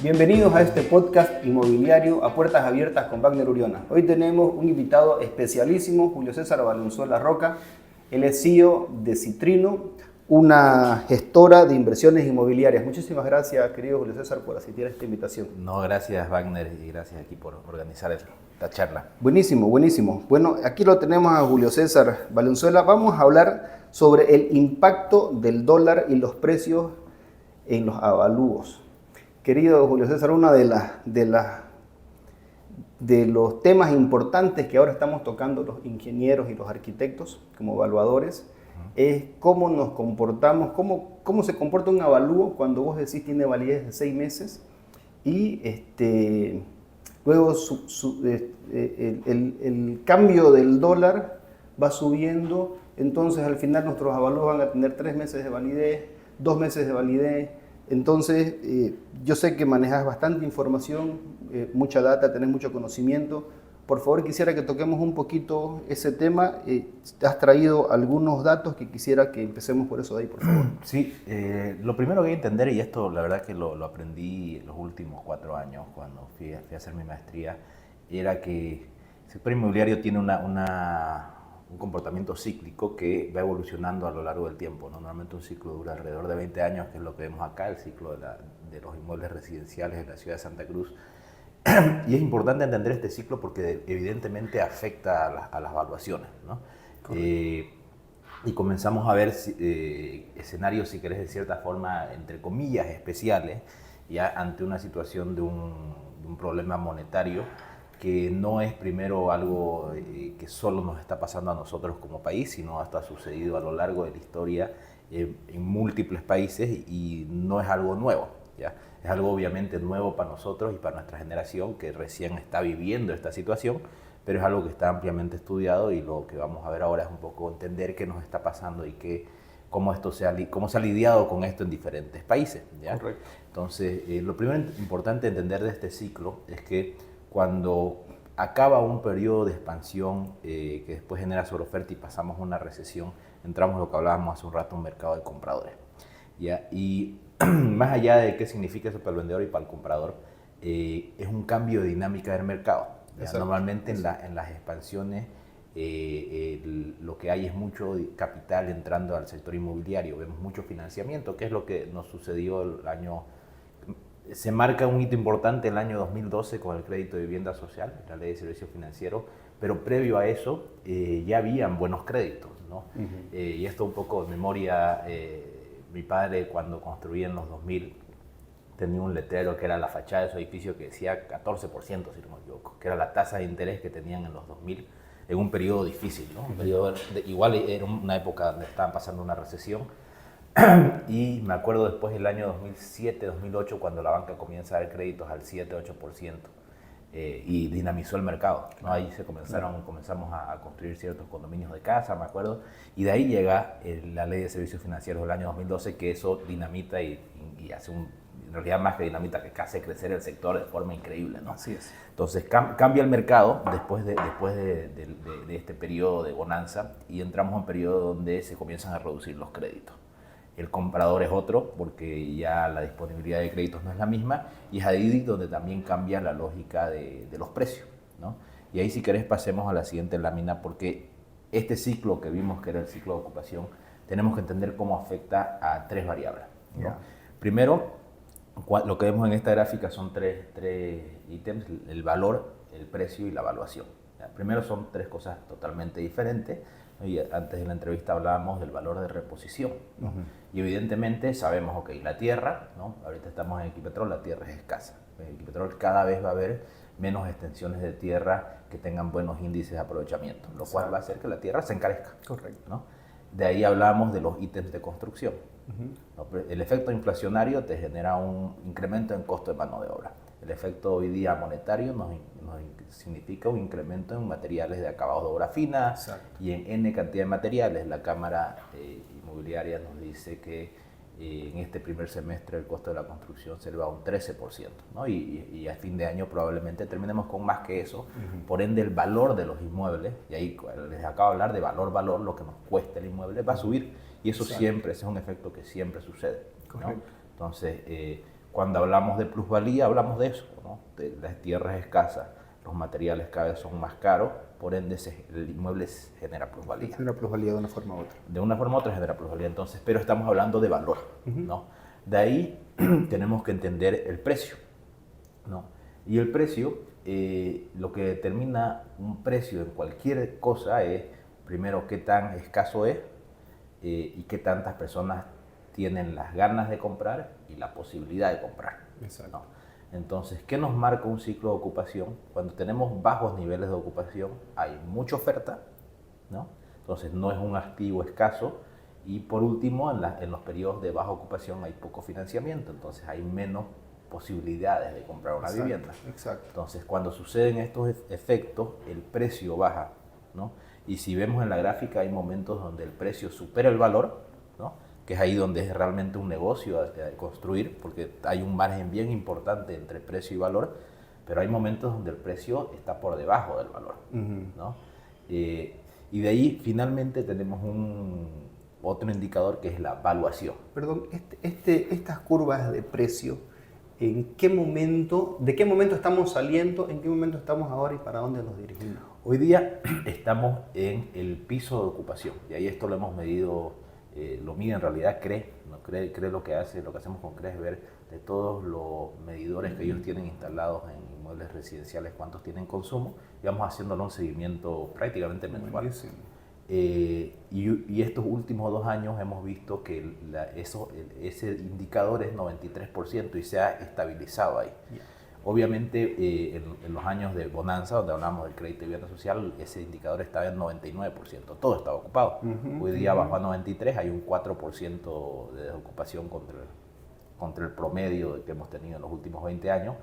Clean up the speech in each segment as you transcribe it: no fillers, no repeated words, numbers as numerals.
Bienvenidos a este podcast inmobiliario a puertas abiertas con Wagner Uriona. Hoy tenemos un invitado especialísimo, Julio César Valenzuela Roca. Él es CEO de Citrino, una gestora de inversiones inmobiliarias. Muchísimas gracias, querido Julio César, por asistir a esta invitación. No, gracias Wagner y gracias aquí por organizar esta charla. Buenísimo, buenísimo. Bueno, aquí lo tenemos a Julio César Valenzuela. Vamos a hablar sobre el impacto del dólar y los precios en los avalúos. Querido Julio César, uno de los temas importantes que ahora estamos tocando los ingenieros y los arquitectos como evaluadores es cómo nos comportamos, cómo se comporta un avalúo cuando vos decís tiene validez de 6 meses y luego el cambio del dólar va subiendo, entonces al final nuestros avalúos van a tener 3 meses de validez, 2 meses de validez. Entonces, yo sé que manejas bastante información, mucha data, tenés mucho conocimiento. Por favor, quisiera que toquemos un poquito ese tema. Te has traído algunos datos que quisiera que empecemos por eso de ahí, por favor. Sí, lo primero que hay que entender, y esto la verdad que lo aprendí los últimos 4 años cuando fui a hacer mi maestría, era que el sector inmobiliario tiene un comportamiento cíclico que va evolucionando a lo largo del tiempo, ¿no? Normalmente un ciclo dura alrededor de 20 años, que es lo que vemos acá, el ciclo de los inmuebles residenciales en la ciudad de Santa Cruz. Y es importante entender este ciclo porque evidentemente afecta a las valuaciones, ¿no? Y comenzamos a ver escenarios, si querés, de cierta forma, entre comillas, especiales, ya ante una situación de un problema monetario que no es primero algo que solo nos está pasando a nosotros como país, sino hasta ha sucedido a lo largo de la historia en múltiples países y no es algo nuevo, ¿ya? Es algo obviamente nuevo para nosotros y para nuestra generación que recién está viviendo esta situación, pero es algo que está ampliamente estudiado y lo que vamos a ver ahora es un poco entender qué nos está pasando y cómo se ha lidiado con esto en diferentes países, ¿ya? Correcto. Entonces, lo primero importante entender de este ciclo es que cuando acaba un periodo de expansión que después genera sobreoferta y pasamos a una recesión, entramos a lo que hablábamos hace un rato, un mercado de compradores, ¿ya? Y más allá de qué significa eso para el vendedor y para el comprador, es un cambio de dinámica del mercado. Normalmente en las expansiones lo que hay es mucho capital entrando al sector inmobiliario, vemos mucho financiamiento, que es lo que nos sucedió el año. Se marca un hito importante el año 2012 con el crédito de vivienda social, la ley de servicios financieros, pero previo a eso ya habían buenos créditos, ¿no? Y esto un poco de memoria, mi padre cuando construía en los 2000 tenía un letrero que era la fachada de su edificio que decía 14%, si no me equivoco, que era la tasa de interés que tenían en los 2000 en un periodo difícil, ¿no? Un periodo igual era una época donde estaban pasando una recesión. Y me acuerdo después del año 2007, 2008, cuando la banca comienza a dar créditos al 7-8% y dinamizó el mercado, ¿no? Ahí comenzamos a construir ciertos condominios de casa, me acuerdo, y de ahí llega la ley de servicios financieros del año 2012, que eso dinamita y hace en realidad más que dinamita, que hace crecer el sector de forma increíble, ¿no? Así es. Entonces cambia el mercado después de este periodo de bonanza y entramos a un periodo donde se comienzan a reducir los créditos. El comprador es otro porque ya la disponibilidad de créditos no es la misma y es ahí donde también cambia la lógica de los precios, ¿no? Y ahí si querés pasemos a la siguiente lámina porque este ciclo que vimos que era el ciclo de ocupación tenemos que entender cómo afecta a 3 variables, ¿no? Yeah. Primero, lo que vemos en esta gráfica son tres ítems, el valor, el precio y la evaluación. Primero son 3 cosas totalmente diferentes. Y antes de la entrevista hablábamos del valor de reposición, ¿no? Y evidentemente sabemos, ok, la tierra, ¿no? Ahorita estamos en Equipetrol, la tierra es escasa. En Equipetrol cada vez va a haber menos extensiones de tierra que tengan buenos índices de aprovechamiento, lo cual va a hacer que la tierra se encarezca. Correcto. ¿No? De ahí hablamos de los ítems de construcción. ¿No? El efecto inflacionario te genera un incremento en costo de mano de obra. El efecto hoy día monetario nos significa un incremento en materiales de acabados de obra fina. Exacto. Y en N cantidad de materiales. La Cámara Inmobiliaria nos dice que en este primer semestre el costo de la construcción se eleva un 13%, ¿no? Y a fin de año probablemente terminemos con más que eso. Por ende, el valor de los inmuebles, y ahí les acabo de hablar de valor, lo que nos cuesta el inmueble, va a subir. Y eso siempre, ese es un efecto que siempre sucede, ¿no? Entonces, Cuando hablamos de plusvalía, hablamos de eso, ¿no? De las tierras escasas, los materiales cada vez son más caros, por ende el inmueble genera plusvalía. Genera plusvalía de una forma u otra. De una forma u otra genera plusvalía, entonces, pero estamos hablando de valor, ¿no? De ahí tenemos que entender el precio, ¿no? Y el precio, lo que determina un precio en cualquier cosa es, primero, qué tan escaso es y qué tantas personas tienen las ganas de comprar y la posibilidad de comprar. Exacto. ¿No? Entonces, ¿qué nos marca un ciclo de ocupación? Cuando tenemos bajos niveles de ocupación, hay mucha oferta, ¿no? Entonces no es un activo escaso. Y por último, en los periodos de baja ocupación hay poco financiamiento, entonces hay menos posibilidades de comprar una vivienda. Exacto. Entonces, cuando suceden estos efectos, el precio baja, ¿no? Y si vemos en la gráfica, hay momentos donde el precio supera el valor, ¿no? Que es ahí donde es realmente un negocio a construir, porque hay un margen bien importante entre precio y valor, pero hay momentos donde el precio está por debajo del valor, ¿no? Y de ahí finalmente tenemos otro indicador que es la valuación. Perdón, estas curvas de precio, ¿de qué momento estamos saliendo, en qué momento estamos ahora y para dónde nos dirigimos? Hoy día estamos en el piso de ocupación, y ahí esto lo hemos medido, lo mide en realidad CRE, ¿no? CRE lo que hacemos con CRE es ver de todos los medidores que ellos tienen instalados en inmuebles residenciales cuántos tienen consumo, y vamos haciéndole un seguimiento prácticamente mensual. Y estos últimos 2 años hemos visto que ese indicador es 93% y se ha estabilizado ahí. Obviamente en los años de bonanza, donde hablamos del crédito y vivienda social, ese indicador estaba en 99%, todo estaba ocupado. Hoy día bajó a 93%, hay un 4% de desocupación contra el promedio que hemos tenido en los últimos 20 años.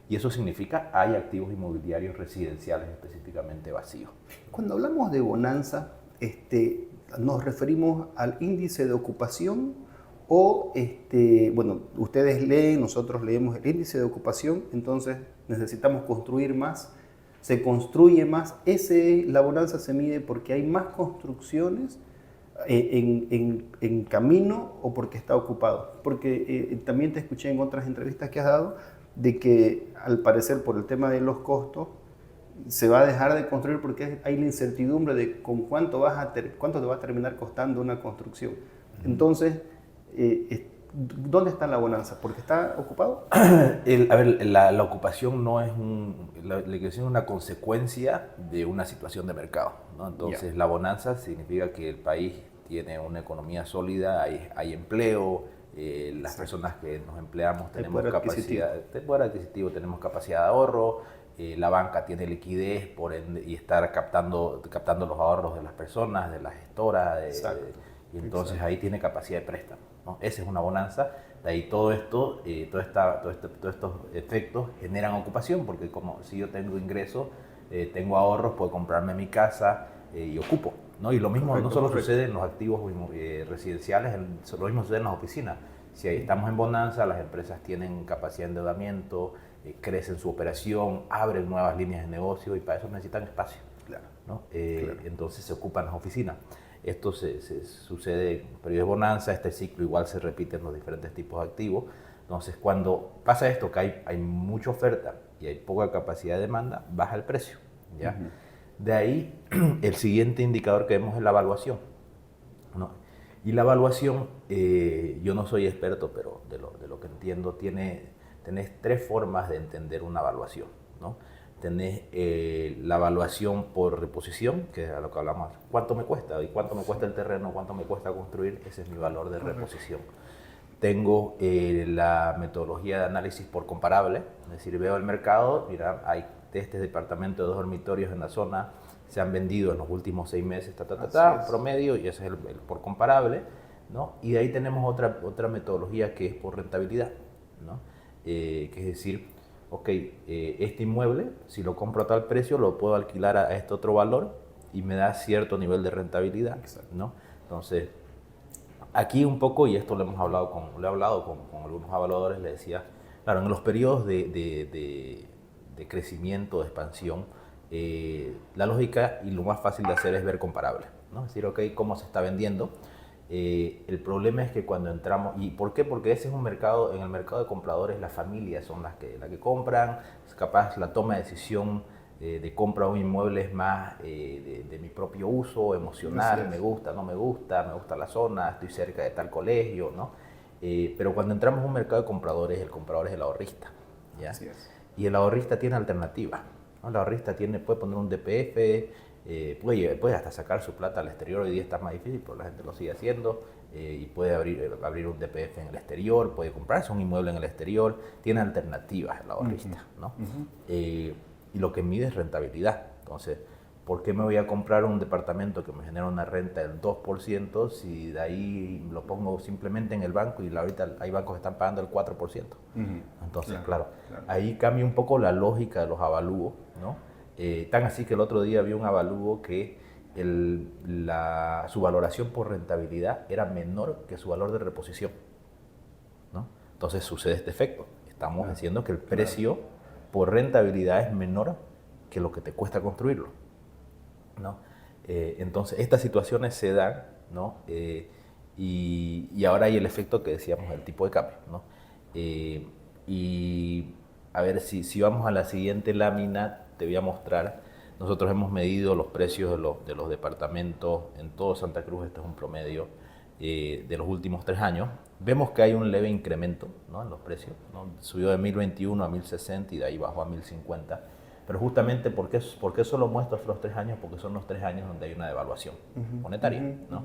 Y eso significa hay activos inmobiliarios residenciales específicamente vacíos. Cuando hablamos de bonanza, ¿nos referimos al índice de ocupación o, bueno, ustedes leen, nosotros leemos el índice de ocupación, entonces necesitamos construir más, se construye más, la bonanza se mide porque hay más construcciones en camino o porque está ocupado? Porque también te escuché en otras entrevistas que has dado de que al parecer por el tema de los costos se va a dejar de construir porque hay la incertidumbre de con cuánto te va a terminar costando una construcción. Entonces, ¿dónde está la bonanza? ¿Porque está ocupado? La ocupación no es la ocupación es una consecuencia de una situación de mercado, ¿no? Entonces, la bonanza significa que el país tiene una economía sólida, hay empleo, las personas que nos empleamos tenemos capacidad de poder adquisitivo, tenemos capacidad de ahorro, la banca tiene liquidez por ende, y está captando los ahorros de las personas, de las gestoras, y entonces ahí tiene capacidad de préstamo, ¿no? Esa es una bonanza. De ahí todos estos efectos generan ocupación, porque como si yo tengo ingresos, tengo ahorros, puedo comprarme mi casa y ocupo, ¿no? Y lo mismo no solo sucede en los activos residenciales, lo mismo sucede en las oficinas. Si estamos en bonanza, las empresas tienen capacidad de endeudamiento, crecen su operación, abren nuevas líneas de negocio y para eso necesitan espacio, ¿no? Entonces se ocupan las oficinas. Esto sucede en periodos de bonanza, este ciclo igual se repite en los diferentes tipos de activos. Entonces, cuando pasa esto, que hay mucha oferta y hay poca capacidad de demanda, baja el precio, ¿ya? De ahí, el siguiente indicador que vemos es la evaluación, ¿no? Y la evaluación, yo no soy experto, pero de lo que entiendo, tenés 3 formas de entender una evaluación, ¿no? Tenés la evaluación por reposición, que es a lo que hablamos, cuánto me cuesta, y cuánto me cuesta el terreno, cuánto me cuesta construir, ese es mi valor de reposición. Tengo la metodología de análisis por comparable, es decir, veo el mercado, mira, hay este departamento de 2 dormitorios en la zona, se han vendido en los últimos 6 meses, promedio, y ese es el por comparable, ¿no? Y de ahí tenemos otra metodología que es por rentabilidad, ¿no? Que es decir, ok, este inmueble, si lo compro a tal precio, lo puedo alquilar a este otro valor y me da cierto nivel de rentabilidad, ¿no? Entonces, aquí un poco, y esto lo he hablado con algunos evaluadores, le decía, claro, en los periodos de crecimiento, de expansión, la lógica y lo más fácil de hacer es ver comparables, ¿no? Es decir, ok, cómo se está vendiendo, El problema es que cuando entramos, ¿y por qué? Porque ese es un mercado, en el mercado de compradores las familias son las que compran, es capaz la toma de decisión de compra de un inmueble es más de mi propio uso emocional, me gusta, no me gusta la zona, estoy cerca de tal colegio, ¿no? Pero cuando entramos en un mercado de compradores, el comprador es el ahorrista, ¿ya? Así es. Y el ahorrista tiene alternativas, ¿no? El ahorrista puede poner un DPF, puede hasta sacar su plata al exterior. Hoy día está más difícil, pero la gente lo sigue haciendo, y puede abrir un DPF en el exterior, puede comprarse un inmueble en el exterior, tiene alternativas el ahorrista, ¿no? Y lo que mide es rentabilidad. Entonces, ¿por qué me voy a comprar un departamento que me genera una renta del 2% si de ahí lo pongo simplemente en el banco y ahorita hay bancos que están pagando el 4%? Entonces, claro, ahí cambia un poco la lógica de los avalúos, ¿no? Tan así que el otro día vi un avalúo que su valoración por rentabilidad era menor que su valor de reposición, ¿no? Entonces sucede este efecto. Estamos diciendo que el precio por rentabilidad es menor que lo que te cuesta construirlo, ¿no? Entonces estas situaciones se dan, ¿no? Y ahora hay el efecto que decíamos del tipo de cambio, ¿no? Y a ver, si vamos a la siguiente lámina, te voy a mostrar. Nosotros hemos medido los precios de los departamentos en todo Santa Cruz. Este es un promedio de los últimos 3 años. Vemos que hay un leve incremento, ¿no?, en los precios, ¿no? Subió de 1021 a 1060 y de ahí bajó a 1050. Pero justamente, ¿por qué solo muestro los 3 años? Porque son los 3 años donde hay una devaluación monetaria, ¿no?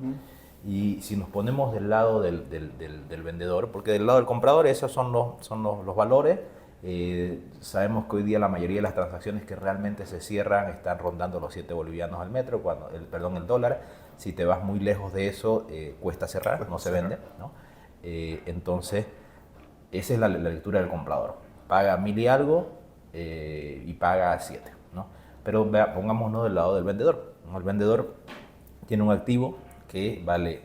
Y si nos ponemos del lado del vendedor, porque del lado del comprador esos son los valores, sabemos que hoy día la mayoría de las transacciones que realmente se cierran están rondando los 7 bolivianos al metro, el dólar. Si te vas muy lejos de eso, cuesta cerrar, no se vende, ¿no? Entonces, esa es la lectura del comprador. Paga 1000 y algo y paga 7, ¿no? Pero pongámonos del lado del vendedor, ¿no? El vendedor tiene un activo que vale,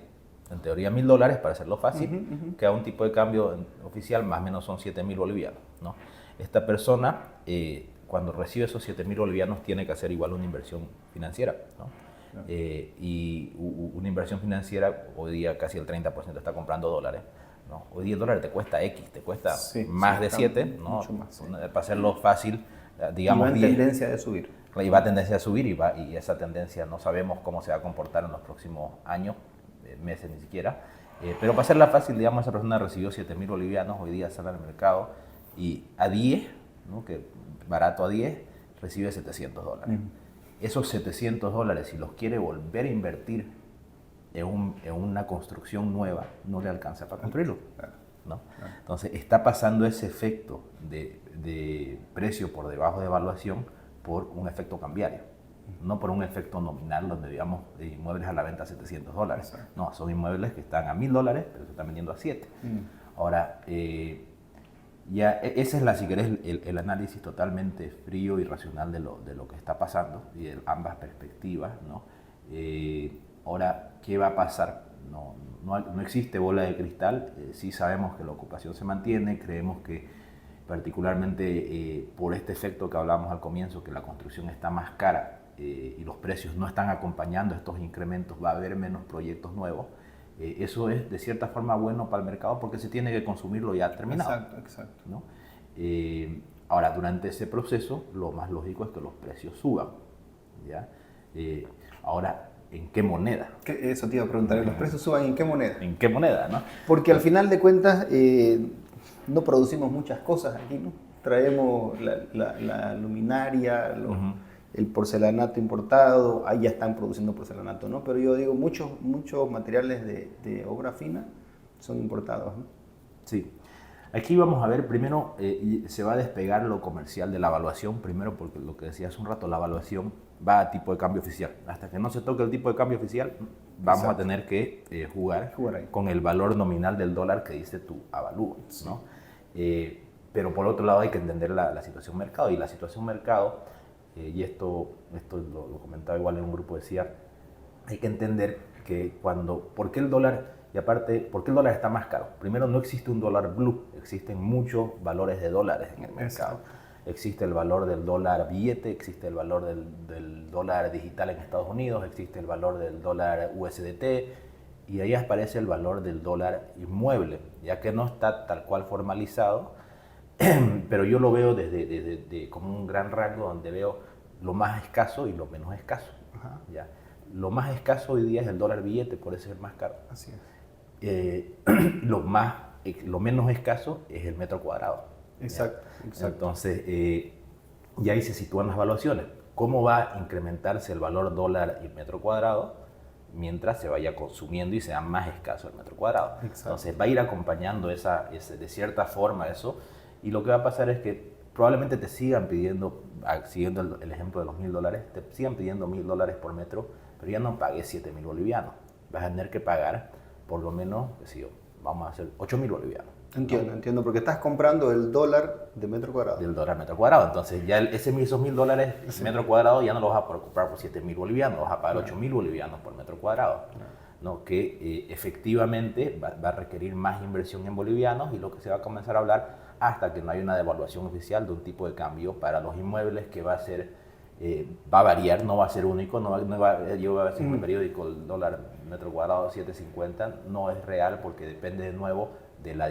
en teoría, $1000, para hacerlo fácil, que a un tipo de cambio oficial más o menos son 7000 bolivianos, ¿no? Esta persona, cuando recibe esos 7000 bolivianos, tiene que hacer igual una inversión financiera, ¿no? Y una inversión financiera, hoy día casi el 30% está comprando dólares, ¿no? Hoy día el dólar te cuesta X, te cuesta más de 7, ¿no? Mucho más, Para hacerlo fácil, digamos, y va en 10. tendencia de subir. Y va a tendencia a subir, y esa tendencia no sabemos cómo se va a comportar en los próximos años, meses ni siquiera. Pero para hacerla fácil, digamos, esa persona recibió 7000 bolivianos, hoy día sale al mercado y a 10, ¿no?, que barato a 10, recibe $700. Esos $700, si los quiere volver a invertir en una construcción nueva, no le alcanza para construirlo, ¿no? Entonces está pasando ese efecto de precio por debajo de evaluación por un efecto cambiario, no por un efecto nominal donde, digamos, inmuebles a la venta a $700. No, son inmuebles que están a $1000, pero se están vendiendo a 7. Ahora, ya ese es, si querés, el análisis totalmente frío y racional de lo que está pasando y de ambas perspectivas, ¿no? Ahora, ¿qué va a pasar? No existe bola de cristal. Sí sabemos que la ocupación se mantiene, creemos que particularmente por este efecto que hablábamos al comienzo, que la construcción está más cara y los precios no están acompañando estos incrementos, va a haber menos proyectos nuevos. Eso es de cierta forma bueno para el mercado porque se tiene que consumirlo ya terminado. Exacto. ¿No? Ahora, durante ese proceso, lo más lógico es que los precios suban, ¿ya? Ahora, ¿en qué moneda? Eso te iba a preguntar, ¿los precios suban en qué moneda? ¿En qué moneda, no? Porque al final de cuentas no producimos muchas cosas aquí, ¿no? Traemos la luminaria, el porcelanato importado, ahí ya están produciendo porcelanato, ¿no? Pero yo digo, muchos materiales de obra fina son importados, ¿no? Sí. Aquí vamos a ver, primero se va a despegar lo comercial de la evaluación, primero porque lo que decía hace un rato, la evaluación va a tipo de cambio oficial. Hasta que no se toque el tipo de cambio oficial, vamos a tener que jugar con el valor nominal del dólar que dice tu avalúo, ¿no? Pero por otro lado hay que entender la situación mercado, y la situación mercado, y esto lo comentaba igual en un grupo, decía, hay que entender que ¿por qué el dólar? Y aparte, ¿por qué el dólar está más caro? Primero, no existe un dólar blue, existen muchos valores de dólares en el mercado. Existe el valor del dólar billete, existe el valor del dólar digital en Estados Unidos, existe el valor del dólar USDT, y ahí aparece el valor del dólar inmueble, ya que no está tal cual formalizado, pero yo lo veo desde como un gran rango donde veo lo más escaso y lo menos escaso. Ajá. ¿Ya? Lo más escaso hoy día es el dólar billete, por eso es el más caro. Así es. Lo menos escaso es el metro cuadrado. Exacto, ¿Ya? exacto. Entonces, y ahí se sitúan las valuaciones. ¿Cómo va a incrementarse el valor dólar y metro cuadrado mientras se vaya consumiendo y sea más escaso el metro cuadrado? Exacto. Entonces va a ir acompañando de cierta forma eso, y lo que va a pasar es que probablemente te sigan pidiendo, siguiendo el ejemplo de los $1.000, te sigan pidiendo $1.000 por metro, pero ya no pagues 7.000 bolivianos. Vas a tener que pagar por lo menos, vamos a hacer 8.000 bolivianos. Entiendo, entiendo, porque estás comprando el dólar de metro cuadrado. Del dólar metro cuadrado. Entonces ya esos $1.000 metro cuadrado ya no los vas a poder comprar por 7.000 bolivianos, vas a pagar 8.000 bolivianos por metro cuadrado. ¿No? Que efectivamente va a requerir más inversión en bolivianos, y lo que se va a comenzar a hablar hasta que no haya una devaluación oficial de un tipo de cambio para los inmuebles que va a ser, va a variar, no va a ser único, yo voy a decir en el periódico el dólar metro cuadrado 7.50, no es real porque depende de nuevo de la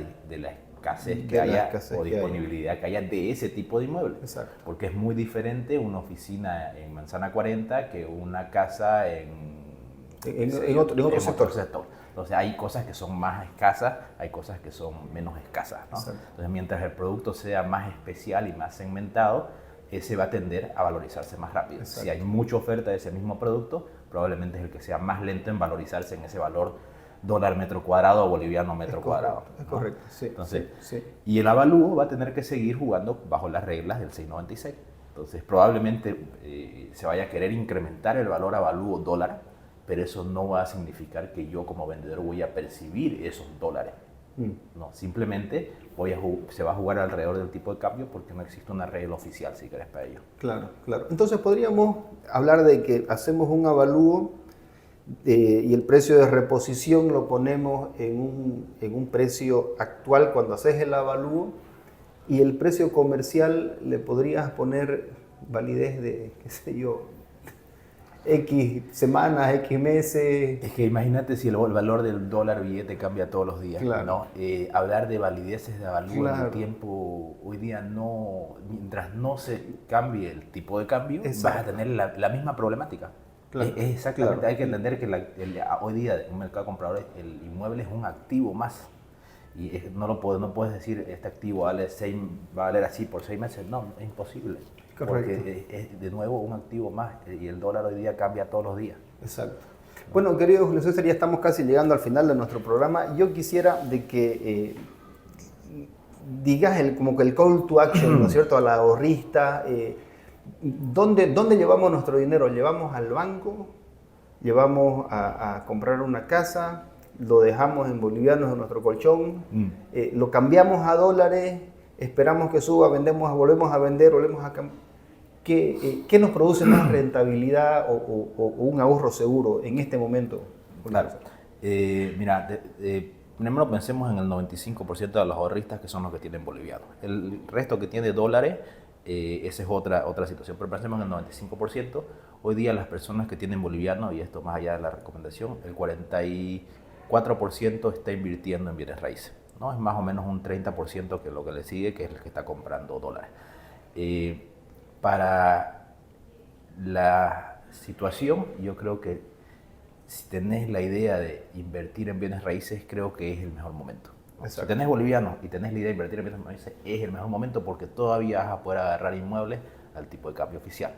escasez que haya o disponibilidad que haya de ese tipo de inmuebles. Exacto. Porque es muy diferente una oficina en Manzana 40 que una casa en otro sector. Entonces hay cosas que son más escasas, hay cosas que son menos escasas, ¿no? Entonces mientras el producto sea más especial y más segmentado, ese va a tender a valorizarse más rápido. Exacto. Si hay mucha oferta de ese mismo producto, probablemente es el que sea más lento en valorizarse en ese valor dólar metro cuadrado o boliviano metro cuadrado. Es correcto, sí. Entonces, sí. Y el avalúo va a tener que seguir jugando bajo las reglas del 696. Entonces probablemente se vaya a querer incrementar el valor avalúo dólar, pero eso no va a significar que yo como vendedor voy a percibir esos dólares. No, simplemente se va a jugar alrededor del tipo de cambio porque no existe una regla oficial, si querés, para ello. Claro, claro. Entonces podríamos hablar de que hacemos un avalúo y el precio de reposición lo ponemos en un precio actual cuando haces el avalúo, y el precio comercial le podrías poner validez de, qué sé yo, X semanas, X meses. Es que imagínate si el valor del dólar billete cambia todos los días, claro. ¿no? Hablar de valideces de avalúo claro. en el tiempo, hoy día no, mientras no se cambie el tipo de cambio, vas a tener la misma problemática. Claro. Es exactamente, claro. Hay que entender que hoy día en un mercado comprador el inmueble es un activo más. Y no puedes decir este activo va a valer así por 6 meses, no, es imposible. Correcto. Porque es de nuevo un activo más, y el dólar hoy día cambia todos los días. Exacto. Bueno, querido Julio César, ya estamos casi llegando al final de nuestro programa. Yo quisiera de que digas como que el call to action, ¿no es cierto?, a la ahorrista. ¿Dónde llevamos nuestro dinero? ¿Llevamos al banco? ¿Llevamos a comprar una casa? ¿Lo dejamos en bolivianos en nuestro colchón? ¿Lo cambiamos a dólares? ¿Esperamos que suba, volvemos a vender, volvemos a cambiar? ¿Qué nos produce más rentabilidad o un ahorro seguro en este momento? Claro. Mira, primero pensemos en el 95% de los ahorristas que son los que tienen bolivianos. El resto que tiene dólares, esa es otra situación. Pero pensemos en el 95%. Hoy día las personas que tienen boliviano, y esto más allá de la recomendación, el 44% está invirtiendo en bienes raíces, ¿no? Es más o menos un 30% que lo que le sigue, que es el que está comprando dólares. Para la situación, yo creo que si tenés la idea de invertir en bienes raíces, creo que es el mejor momento. Si tenés bolivianos y tenés la idea de invertir en bienes raíces, es el mejor momento porque todavía vas a poder agarrar inmuebles al tipo de cambio oficial.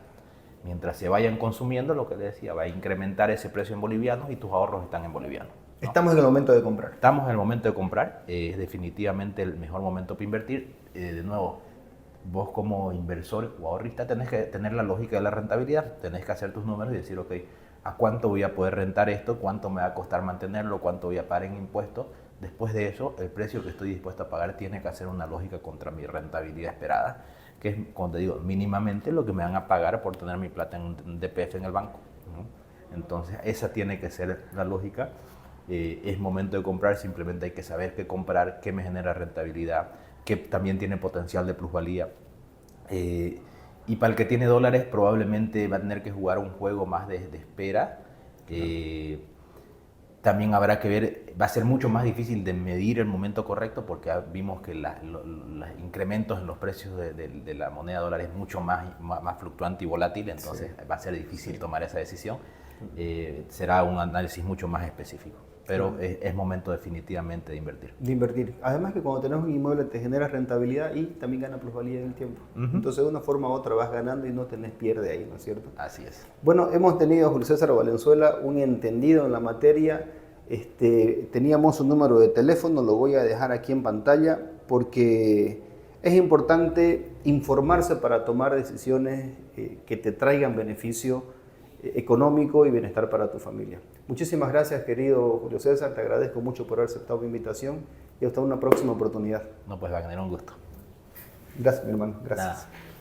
Mientras se vayan consumiendo, lo que les decía, va a incrementar ese precio en bolivianos y tus ahorros están en bolivianos, ¿no? Estamos en el momento de comprar. Estamos en el momento de comprar, es definitivamente el mejor momento para invertir. De nuevo, vos como inversor o ahorrista tenés que tener la lógica de la rentabilidad, tenés que hacer tus números y decir, ok, ¿a cuánto voy a poder rentar esto? ¿Cuánto me va a costar mantenerlo? ¿Cuánto voy a pagar en impuestos? Después de eso, el precio que estoy dispuesto a pagar tiene que hacer una lógica contra mi rentabilidad esperada, que es, como te digo, mínimamente lo que me van a pagar por tener mi plata en un DPF en el banco, ¿no? Entonces, esa tiene que ser la lógica. Es momento de comprar, simplemente hay que saber qué comprar, qué me genera rentabilidad, qué también tiene potencial de plusvalía. Y para el que tiene dólares probablemente va a tener que jugar un juego más de espera. También habrá que ver, va a ser mucho más difícil de medir el momento correcto porque vimos que los incrementos en los precios de la moneda dólar es mucho más fluctuante y volátil, entonces va a ser difícil tomar esa decisión. Será un análisis mucho más específico, pero es momento definitivamente de invertir. De invertir. Además que cuando tenés un inmueble te genera rentabilidad y también gana plusvalía en el tiempo. Entonces de una forma u otra vas ganando y no tenés pierde ahí, ¿no es cierto? Así es. Bueno, hemos tenido a Julio César Valenzuela, un entendido en la materia. Teníamos un número de teléfono, lo voy a dejar aquí en pantalla porque es importante informarse para tomar decisiones que te traigan beneficio económico y bienestar para tu familia. Muchísimas gracias, querido Julio César, te agradezco mucho por haber aceptado mi invitación y hasta una próxima oportunidad. No, pues va a tener un gusto. Gracias, mi hermano. Gracias. Nada.